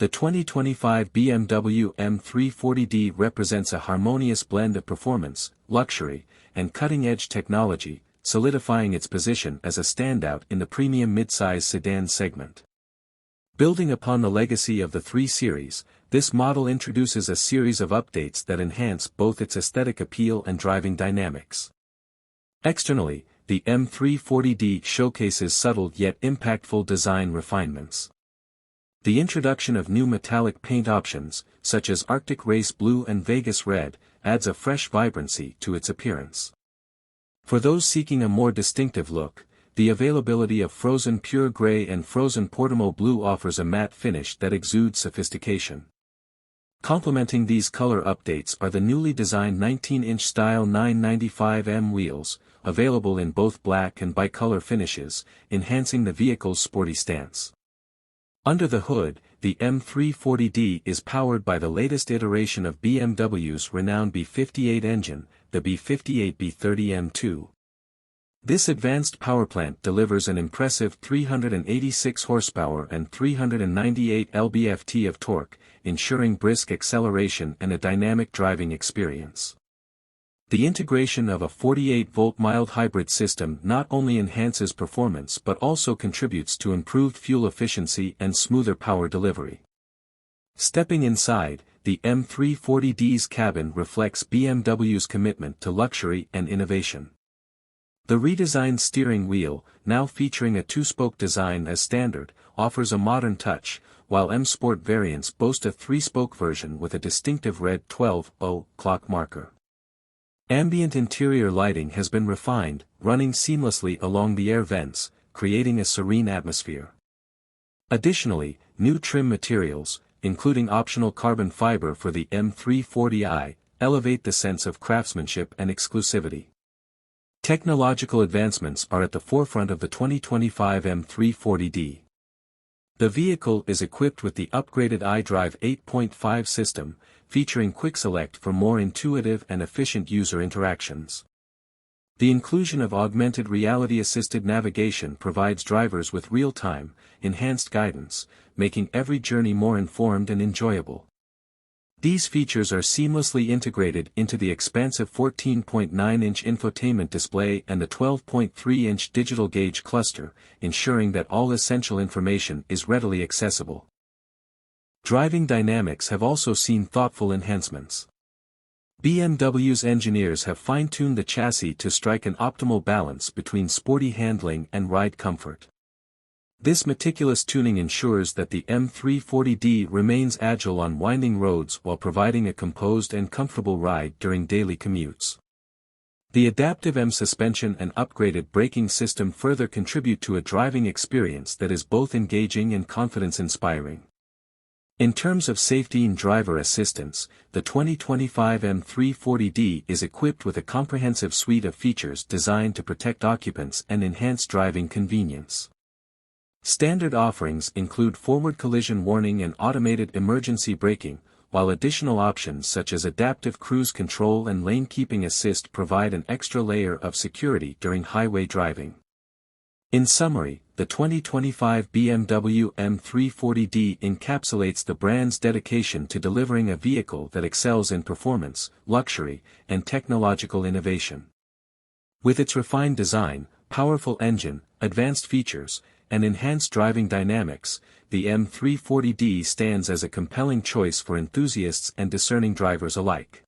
The 2025 BMW M340d represents a harmonious blend of performance, luxury, and cutting-edge technology, solidifying its position as a standout in the premium midsize sedan segment. Building upon the legacy of the 3 Series, this model introduces a series of updates that enhance both its aesthetic appeal and driving dynamics. Externally, the M340d showcases subtle yet impactful design refinements. The introduction of new metallic paint options, such as Arctic Race Blue and Vegas Red, adds a fresh vibrancy to its appearance. For those seeking a more distinctive look, the availability of Frozen Pure Grey and Frozen Portamo Blue offers a matte finish that exudes sophistication. Complementing these color updates are the newly designed 19-inch style 995M wheels, available in both black and bicolor finishes, enhancing the vehicle's sporty stance. Under the hood, the M340d is powered by the latest iteration of BMW's renowned B58 engine, the B58 B30 M2. This advanced powerplant delivers an impressive 386 horsepower and 398 lb-ft of torque, ensuring brisk acceleration and a dynamic driving experience. The integration of a 48-volt mild hybrid system not only enhances performance but also contributes to improved fuel efficiency and smoother power delivery. Stepping inside, the M340d's cabin reflects BMW's commitment to luxury and innovation. The redesigned steering wheel, now featuring a 2-spoke design as standard, offers a modern touch, while M Sport variants boast a 3-spoke version with a distinctive red 12-0 clock marker. Ambient interior lighting has been refined, running seamlessly along the air vents, creating a serene atmosphere. Additionally, new trim materials, including optional carbon fiber for the M340i, elevate the sense of craftsmanship and exclusivity. Technological advancements are at the forefront of the 2025 M340d. The vehicle is equipped with the upgraded iDrive 8.5 system, featuring Quick Select for more intuitive and efficient user interactions. The inclusion of augmented reality-assisted navigation provides drivers with real-time, enhanced guidance, making every journey more informed and enjoyable. These features are seamlessly integrated into the expansive 14.9-inch infotainment display and the 12.3-inch digital gauge cluster, ensuring that all essential information is readily accessible. Driving dynamics have also seen thoughtful enhancements. BMW's engineers have fine-tuned the chassis to strike an optimal balance between sporty handling and ride comfort. This meticulous tuning ensures that the M340d remains agile on winding roads while providing a composed and comfortable ride during daily commutes. The adaptive M suspension and upgraded braking system further contribute to a driving experience that is both engaging and confidence-inspiring. In terms of safety and driver assistance, the 2025 M340d is equipped with a comprehensive suite of features designed to protect occupants and enhance driving convenience. Standard offerings include forward collision warning and automated emergency braking, while additional options such as adaptive cruise control and lane keeping assist provide an extra layer of security during highway driving. In summary, the 2025 BMW M340d encapsulates the brand's dedication to delivering a vehicle that excels in performance, luxury, and technological innovation. With its refined design, powerful engine, advanced features, and enhanced driving dynamics, the M340d stands as a compelling choice for enthusiasts and discerning drivers alike.